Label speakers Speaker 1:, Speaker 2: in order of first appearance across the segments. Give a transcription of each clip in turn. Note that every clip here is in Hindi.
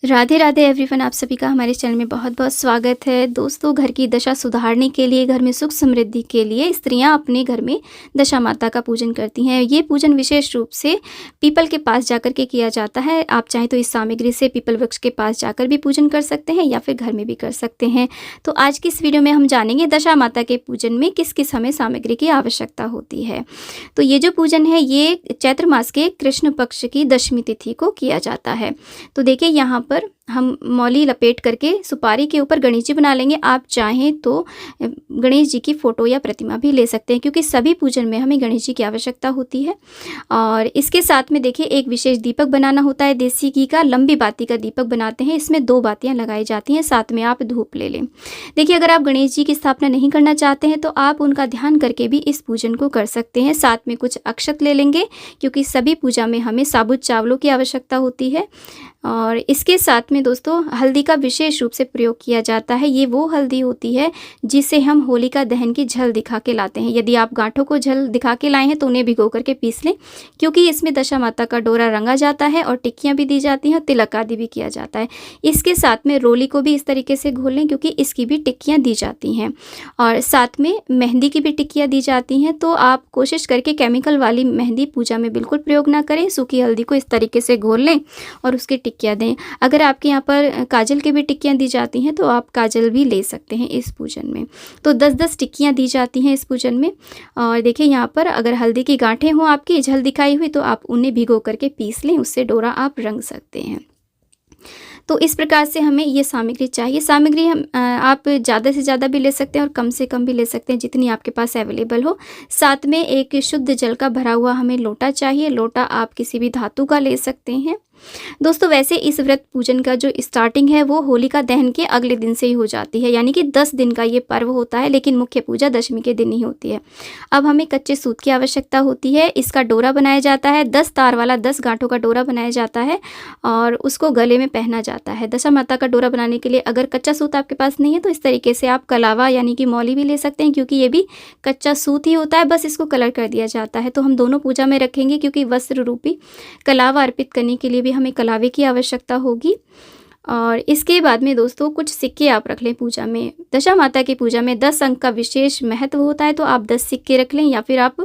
Speaker 1: राधे राधे एवरीवन, आप सभी का हमारे चैनल में बहुत बहुत स्वागत है। दोस्तों, घर की दशा सुधारने के लिए, घर में सुख समृद्धि के लिए स्त्रियां अपने घर में दशा माता का पूजन करती हैं। ये पूजन विशेष रूप से पीपल के पास जाकर के किया जाता है। आप चाहें तो इस सामग्री से पीपल वृक्ष के पास जाकर भी पूजन कर सकते हैं या फिर घर में भी कर सकते हैं। तो आज की इस वीडियो में हम जानेंगे दशा माता के पूजन में किस किस हमें सामग्री की आवश्यकता होती है। तो ये जो पूजन है ये चैत्र मास के कृष्ण पक्ष की दशमी तिथि को किया जाता है। तो देखिए, यहाँ पर हम मौली लपेट करके सुपारी के ऊपर गणेश जी बना लेंगे। आप चाहें तो गणेश जी की फ़ोटो या प्रतिमा भी ले सकते हैं, क्योंकि सभी पूजन में हमें गणेश जी की आवश्यकता होती है। और इसके साथ में देखिए, एक विशेष दीपक बनाना होता है। देसी घी का लंबी बाती का दीपक बनाते हैं। इसमें 2 बातियां लगाई जाती हैं। साथ में आप धूप ले लें। देखिए, अगर आप गणेश जी की स्थापना नहीं करना चाहते हैं तो आप उनका ध्यान करके भी इस पूजन को कर सकते हैं। साथ में कुछ अक्षत ले लेंगे, क्योंकि सभी पूजा में हमें साबुत चावलों की आवश्यकता होती है। और इसके साथ में दोस्तों, हल्दी का विशेष रूप से प्रयोग किया जाता है। ये वो हल्दी होती है जिसे हम होलिका दहन की झल दिखा के लाते हैं। यदि आप गांठों को झल दिखा के लाए हैं तो उन्हें भिगो करके पीस लें, क्योंकि इसमें दशा माता का डोरा रंगा जाता है और टिक्कियाँ भी दी जाती हैं, तिलक आदि भी किया जाता है। इसके साथ में रोली को भी इस तरीके से घोल लें, क्योंकि इसकी भी टिक्कियाँ दी जाती हैं। और साथ में मेहंदी की भी टिक्कियाँ दी जाती हैं। तो आप कोशिश करके केमिकल वाली मेहंदी पूजा में बिल्कुल प्रयोग ना करें। सूखी हल्दी को इस तरीके से घोल लें और उसकी टिक्कियाँ दें। अगर आपके यहाँ पर काजल की भी टिक्कियाँ दी जाती हैं तो आप काजल भी ले सकते हैं इस पूजन में। तो 10-10 टिक्कियाँ दी जाती हैं इस पूजन में। और देखिए, यहाँ पर अगर हल्दी की गांठें हों आपकी झल दिखाई हुई तो आप उन्हें भिगो करके पीस लें, उससे डोरा आप रंग सकते हैं। तो इस प्रकार से हमें ये सामग्री चाहिए। सामग्री हम आप ज़्यादा से ज़्यादा भी ले सकते हैं और कम से कम भी ले सकते हैं, जितनी आपके पास अवेलेबल हो। साथ में एक शुद्ध जल का भरा हुआ हमें लोटा चाहिए। लोटा आप किसी भी धातु का ले सकते हैं। दोस्तों, वैसे इस व्रत पूजन का जो स्टार्टिंग है वो होलिका दहन के अगले दिन से ही हो जाती है, यानी कि 10 दिन का ये पर्व होता है, लेकिन मुख्य पूजा दशमी के दिन ही होती है। अब हमें कच्चे सूत की आवश्यकता होती है। इसका डोरा बनाया जाता है। 10 तार वाला 10 गांठों का डोरा बनाया जाता है और उसको गले में पहना जाता है। दशा माता का डोरा बनाने के लिए अगर कच्चा सूत आपके पास नहीं है तो इस तरीके से आप कलावा यानी कि मौली भी ले सकते हैं, क्योंकि ये भी कच्चा सूत ही होता है, बस इसको कलर कर दिया जाता है। तो हम दोनों पूजा में रखेंगे, क्योंकि वस्त्र रूपी कलावा अर्पित करने के लिए भी हमें कलावे की आवश्यकता होगी। और इसके बाद में दोस्तों, कुछ सिक्के आप रख लें पूजा में। दशा माता की पूजा में 10 अंक का विशेष महत्व होता है, तो आप 10 सिक्के रख लें, या फिर आप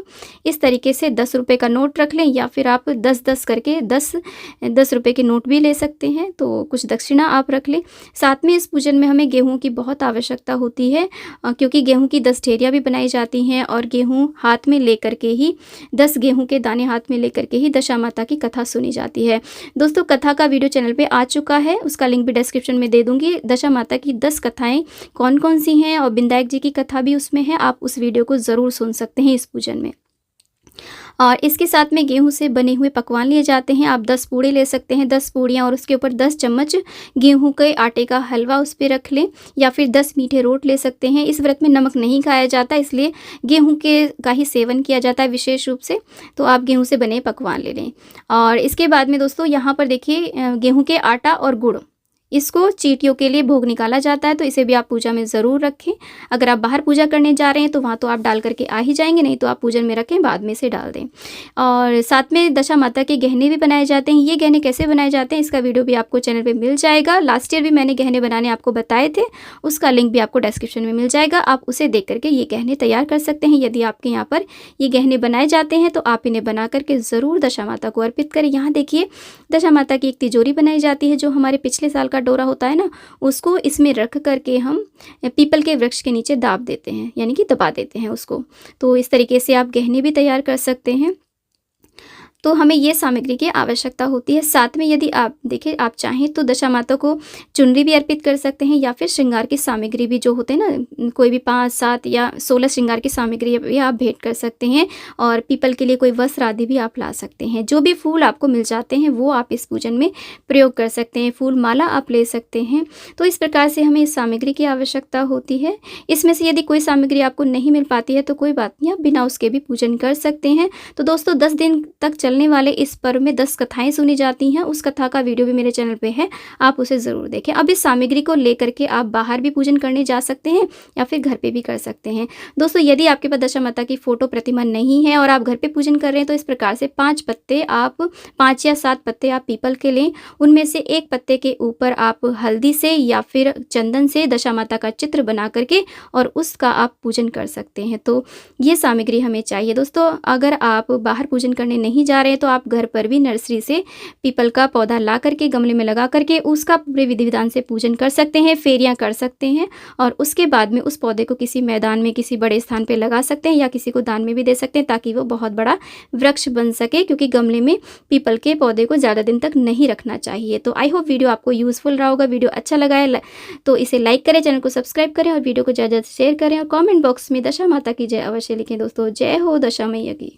Speaker 1: इस तरीके से 10 रुपये का नोट रख लें, या फिर आप 10-10 करके 10 रुपये के नोट भी ले सकते हैं। तो कुछ दक्षिणा आप रख लें। साथ में इस पूजन में हमें गेहूँ की बहुत आवश्यकता होती है, क्योंकि गेहूँ की 10 ढेरियाँ भी बनाई जाती हैं और गेहूँ हाथ में ले करके ही 10 गेहूँ के दाने हाथ में ले करके ही दशा माता की कथा सुनी जाती है। दोस्तों, कथा का वीडियो चैनल पर आ चुका है, उसका लिंक भी डिस्क्रिप्शन में दे दूंगी। दशा माता की 10 कथाएं कौन कौन सी हैं और बिंदायक जी की कथा भी उसमें है। आप उस वीडियो को ज़रूर सुन सकते हैं इस पूजन में। और इसके साथ में गेहूं से बने हुए पकवान लिए जाते हैं। आप 10 पूड़े ले सकते हैं, 10 पूड़ियाँ, और उसके ऊपर 10 चम्मच गेहूं के आटे का हलवा उस पर रख लें, या फिर 10 मीठे रोट ले सकते हैं। इस व्रत में नमक नहीं खाया जाता, इसलिए गेहूं के का ही सेवन किया जाता है विशेष रूप से। तो आप गेहूं से बने पकवान ले लें। और इसके बाद में दोस्तों, यहाँ पर देखिए, गेहूँ के आटा और गुड़, इसको चींटियों के लिए भोग निकाला जाता है, तो इसे भी आप पूजा में ज़रूर रखें। अगर आप बाहर पूजा करने जा रहे हैं तो वहाँ तो आप डाल करके आ ही जाएंगे, नहीं तो आप पूजन में रखें, बाद में से डाल दें। और साथ में दशा माता के गहने भी बनाए जाते हैं। ये गहने कैसे बनाए जाते हैं इसका वीडियो भी आपको चैनल पे मिल जाएगा। लास्ट ईयर भी मैंने गहने बनाने आपको बताए थे, उसका लिंक भी आपको डिस्क्रिप्शन में मिल जाएगा। आप उसे देख करके ये गहने तैयार कर सकते हैं। यदि आपके यहाँ पर ये गहने बनाए जाते हैं तो आप इन्हें बना करके ज़रूर दशा माता को अर्पित करें। यहाँ देखिए, दशा माता की एक तिजोरी बनाई जाती है, जो हमारे पिछले साल का डोरा होता है ना, उसको इसमें रख करके हम पीपल के वृक्ष के नीचे दाब देते हैं, यानी कि दबा देते हैं उसको। तो इस तरीके से आप गहने भी तैयार कर सकते हैं। तो हमें ये सामग्री की आवश्यकता होती है। साथ में यदि आप देखिए, आप चाहें तो दशा माता को चुनरी भी अर्पित कर सकते हैं, या फिर श्रृंगार की सामग्री भी जो होते हैं ना, कोई भी 5, 7 या 16 श्रृंगार की सामग्री भी आप भेंट कर सकते हैं। और पीपल के लिए कोई वस्त्र आदि भी आप ला सकते हैं। जो भी फूल आपको मिल जाते हैं वो आप इस पूजन में प्रयोग कर सकते हैं। फूल माला आप ले सकते हैं। तो इस प्रकार से हमें इस सामग्री की आवश्यकता होती है। इसमें से यदि कोई सामग्री आपको नहीं मिल पाती है तो कोई बात नहीं, आप बिना उसके भी पूजन कर सकते हैं। तो दोस्तों, 10 दिन तक चलने वाले इस पर्व में 10 कथाएँ सुनी जाती हैं। उस कथा का वीडियो भी मेरे चैनल पे है, आप उसे ज़रूर देखें। अब इस सामग्री को लेकर के आप बाहर भी पूजन करने जा सकते हैं या फिर घर पे भी कर सकते हैं। दोस्तों, यदि आपके पास दशा माता की फ़ोटो प्रतिमा नहीं है और आप घर पे पूजन कर रहे हैं, तो इस प्रकार से 5 पत्ते आप 5 या 7 पत्ते आप पीपल के लें। उनमें से एक पत्ते के ऊपर आप हल्दी से या फिर चंदन से दशा माता का चित्र बना करके और उसका आप पूजन कर सकते हैं। तो ये सामग्री हमें चाहिए। दोस्तों, अगर आप बाहर पूजन करने नहीं जा रहे हैं तो आप घर पर भी नर्सरी से पीपल का पौधा ला करके गमले में लगा करके उसका पूरे विधि विधान से पूजन कर सकते हैं, फेरियां कर सकते हैं और उसके बाद में उस पौधे को किसी मैदान में किसी बड़े स्थान पे लगा सकते हैं या किसी को दान में भी दे सकते हैं ताकि वो बहुत बड़ा वृक्ष बन सके, क्योंकि गमले में पीपल के पौधे को ज़्यादा दिन तक नहीं रखना चाहिए। तो आई होप वीडियो आपको यूज़फुल रहा होगा। वीडियो अच्छा लगा है तो इसे लाइक करें, चैनल को सब्सक्राइब करें और वीडियो को ज़्यादा शेयर करें और कमेंट बॉक्स में दशा माता की जय अवश्य लिखें। दोस्तों, जय हो दशा मैया की।